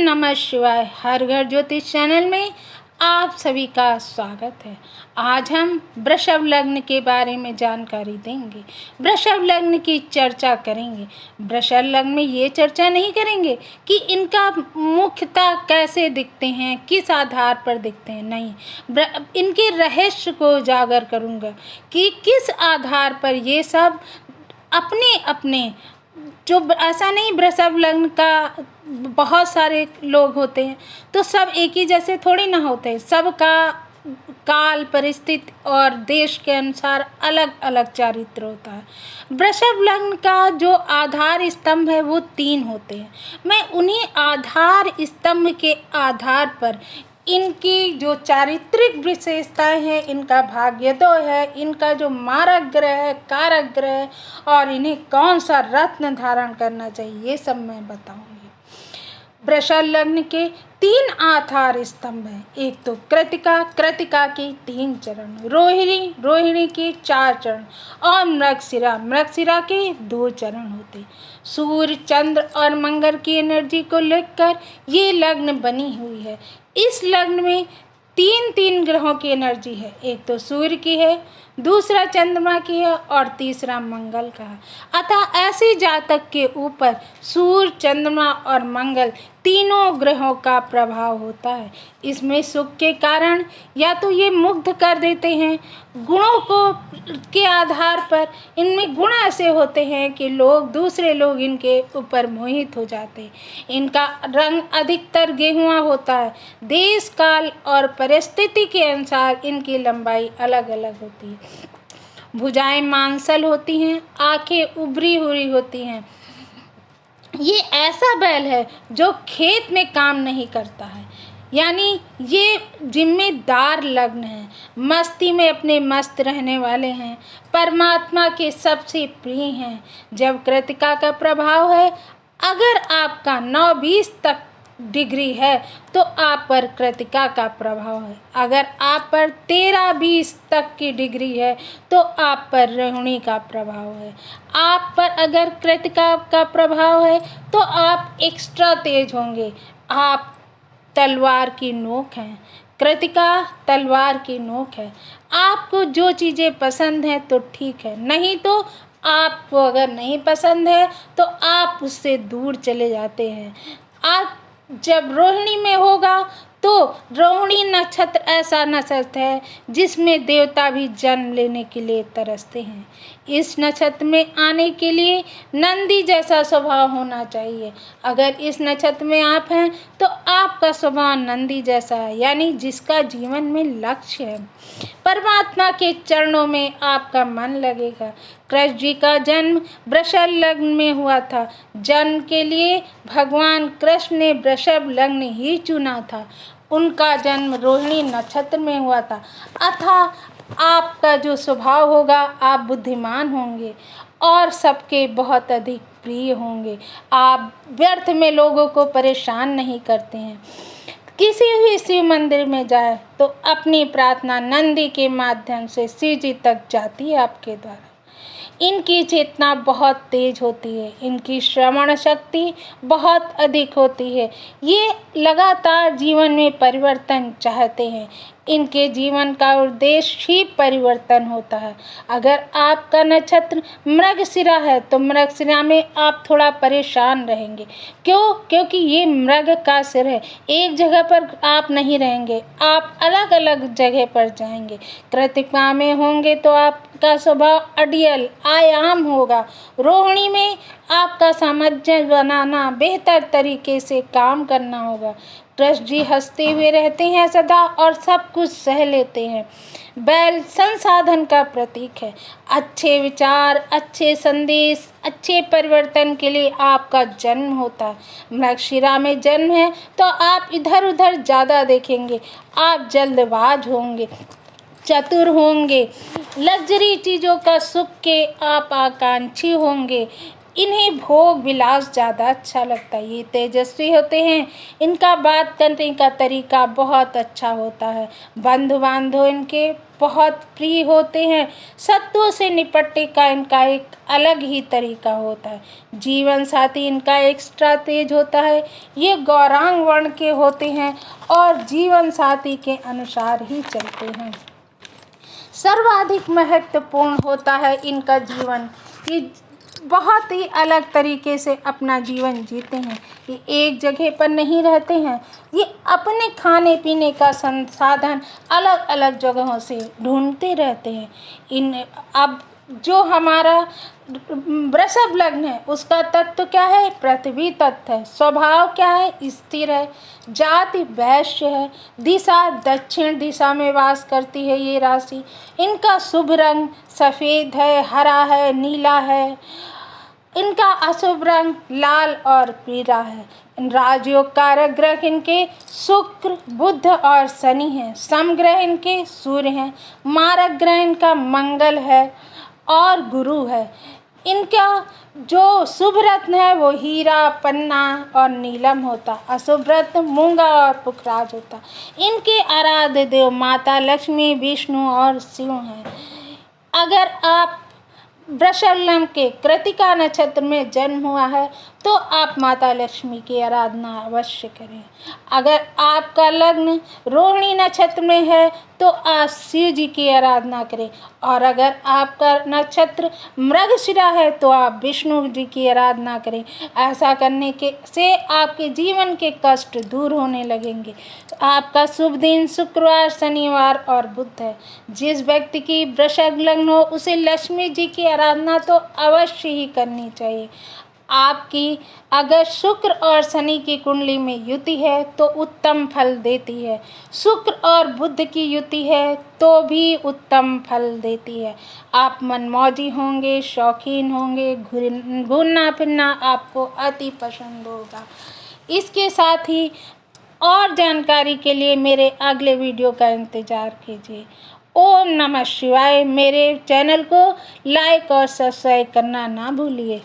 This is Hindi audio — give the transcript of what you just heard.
नमः शिवाय। हर घर ज्योतिष चैनल में आप सभी का स्वागत है। आज हम वृषभ लग्न के बारे में जानकारी देंगे, वृषभ लग्न की चर्चा करेंगे। वृषभ लग्न में ये चर्चा नहीं करेंगे कि इनका मुख्यतः कैसे दिखते हैं, किस आधार पर दिखते हैं, नहीं, इनके रहस्य को उजागर करूँगा कि किस आधार पर ये सब अपने अपने जो, ऐसा नहीं वृषभ लग्न का बहुत सारे लोग होते हैं तो सब एक ही जैसे थोड़ी ना होते हैं। सबका काल, परिस्थिति और देश के अनुसार अलग अलग चारित्र होता है। वृषभ लग्न का जो आधार स्तंभ है वो 3 होते हैं। मैं उन्हीं आधार स्तंभ के आधार पर इनकी जो चारित्रिक विशेषताएं हैं, इनका भाग्योदय है, इनका जो मारक ग्रह है, कारक ग्रह है और इन्हें कौन सा रत्न धारण करना चाहिए, ये सब मैं बताऊंगी। वृषभ लग्न के 3 आधार स्तंभ हैं। एक तो कृतिका, कृतिका के 3 चरण, रोहिणी, रोहिणी के 4 चरण और मृगशिरा, मृगशिरा के 2 चरण होते। सूर्य, चंद्र और मंगल की एनर्जी को लेकर ये लग्न बनी हुई है। इस लग्न में 3 ग्रहों की एनर्जी है। एक तो सूर्य की है, दूसरा चंद्रमा की है और तीसरा मंगल का है। अतः ऐसे जातक के ऊपर सूर्य, चंद्रमा और मंगल तीनों ग्रहों का प्रभाव होता है। इसमें सुख के कारण या तो ये मुग्ध कर देते हैं, गुणों को के आधार पर इनमें गुण ऐसे होते हैं कि दूसरे लोग इनके ऊपर मोहित हो जाते हैं। इनका रंग अधिकतर गेहुआ होता है। देश, काल और परिस्थिति के अनुसार इनकी लंबाई अलग अलग होती है। भुजाएं मांसल होती हैं, आंखें उभरी हुई होती हैं। ये ऐसा बैल है जो खेत में काम नहीं करता है, यानी ये जिम्मेदार लग्न है। मस्ती में अपने मस्त रहने वाले हैं, परमात्मा के सबसे प्रिय हैं। जब कृतिका का प्रभाव है, अगर आपका 9-20 तक डिग्री है तो आप पर कृतिका का प्रभाव है। अगर आप पर 13-20 तक की डिग्री है तो आप पर रोहिणी का प्रभाव है। आप पर अगर कृतिका का प्रभाव है तो आप एक्स्ट्रा तेज होंगे। आप तलवार की नोक हैं, कृतिका तलवार की नोक है। आपको जो चीज़ें पसंद हैं तो ठीक है, नहीं तो आपको अगर नहीं पसंद है तो आप उससे दूर चले जाते हैं। आप जब रोहिणी में होगा तो रोहिणी नक्षत्र ऐसा नक्षत्र है जिसमें देवता भी जन्म लेने के लिए तरसते हैं। इस नक्षत्र में आने के लिए नंदी जैसा स्वभाव होना चाहिए। अगर इस नक्षत्र में आप हैं तो आपका स्वभाव नंदी जैसा है, यानी जिसका जीवन में लक्ष्य है। परमात्मा के चरणों में आपका मन लगेगा। कृष्ण जी का जन्म वृषभ लग्न में हुआ था। जन्म के लिए भगवान कृष्ण ने वृषभ लग्न ही चुना था। उनका जन्म रोहिणी नक्षत्र में हुआ था। अतः आपका जो स्वभाव होगा, आप बुद्धिमान होंगे और सबके बहुत अधिक प्रिय होंगे। आप व्यर्थ में लोगों को परेशान नहीं करते हैं। किसी भी शिव मंदिर में जाए तो अपनी प्रार्थना नंदी के माध्यम से शिव जी तक जाती है आपके द्वारा। इनकी चेतना बहुत तेज होती है, इनकी श्रवण शक्ति बहुत अधिक होती है। ये लगातार जीवन में परिवर्तन चाहते हैं। इनके जीवन का उद्देश्य ही परिवर्तन होता है। अगर आपका नक्षत्र मृगशिरा है तो मृगशिरा में आप थोड़ा परेशान रहेंगे। क्यों? क्योंकि ये मृग का सिर है। एक जगह पर आप नहीं रहेंगे, आप अलग अलग जगह पर जाएंगे। कृतिका में होंगे तो आपका स्वभाव अडियल, आयाम होगा। रोहिणी में आपका सामंजस्य बनाना, बेहतर तरीके से काम करना होगा। कृष्ण जी हंसते हुए रहते हैं सदा और सब कुछ सह लेते हैं। बैल संसाधन का प्रतीक है। अच्छे विचार, अच्छे संदेश, अच्छे परिवर्तन के लिए आपका जन्म होता है। मृगशिरा में जन्म है तो आप इधर उधर ज़्यादा देखेंगे। आप जल्दबाज होंगे, चतुर होंगे, लग्जरी चीज़ों का सुख के आप आकांक्षी होंगे। इन्हें भोग विलास ज़्यादा अच्छा लगता है। ये तेजस्वी होते हैं, इनका बात करने का तरीका बहुत अच्छा होता है। बंधु बांधव इनके बहुत प्रिय होते हैं। शत्रुओं से निपटने का इनका एक अलग ही तरीका होता है। जीवन साथी इनका एक्स्ट्रा तेज होता है। ये गौरांग वर्ण के होते हैं और जीवन साथी के अनुसार ही चलते हैं। सर्वाधिक महत्वपूर्ण होता है इनका जीवन। ये बहुत ही अलग तरीके से अपना जीवन जीते हैं। ये एक जगह पर नहीं रहते हैं। ये अपने खाने पीने का संसाधन अलग अलग जगहों से ढूंढते रहते हैं। अब जो हमारा वृषभ लग्न है उसका तत्व क्या है? पृथ्वी तत्व है। स्वभाव क्या है? स्थिर है। जाति वैश्य है। दिशा दक्षिण दिशा में वास करती है ये राशि। इनका शुभ रंग सफ़ेद है, हरा है, नीला है। इनका अशुभ रंग लाल और पीला है। राजयोग कारक ग्रह इनके शुक्र, बुध और शनि हैं। समग्रह इनके सूर्य हैं। मारक ग्रह इनका मंगल है और गुरु है। इनका जो शुभ रत्न है वो हीरा, पन्ना और नीलम होता। अशुभ रत्न मूंगा और पुखराज होता। इनके आराध्य देव माता लक्ष्मी, विष्णु और शिव हैं। अगर आप वृषभ लग्न के कृतिका नक्षत्र में जन्म हुआ है तो आप माता लक्ष्मी की आराधना अवश्य करें। अगर आपका लग्न रोहिणी नक्षत्र में है तो आप शिव जी की आराधना करें, और अगर आपका नक्षत्र मृगशिरा है तो आप विष्णु जी की आराधना करें। ऐसा करने से आपके जीवन के कष्ट दूर होने लगेंगे। आपका शुभ दिन शुक्रवार, शनिवार और बुध है। जिस व्यक्ति की वृषभ लग्न हो उसे लक्ष्मी जी की आराधना तो अवश्य ही करनी चाहिए। आपकी अगर शुक्र और शनि की कुंडली में युति है तो उत्तम फल देती है। शुक्र और बुध की युति है तो भी उत्तम फल देती है। आप मनमौजी होंगे, शौकीन होंगे, घूमना फिरना आपको अति पसंद होगा। इसके साथ ही और जानकारी के लिए मेरे अगले वीडियो का इंतज़ार कीजिए। ओम नमः शिवाय। मेरे चैनल को लाइक और सब्सक्राइब करना ना भूलिए।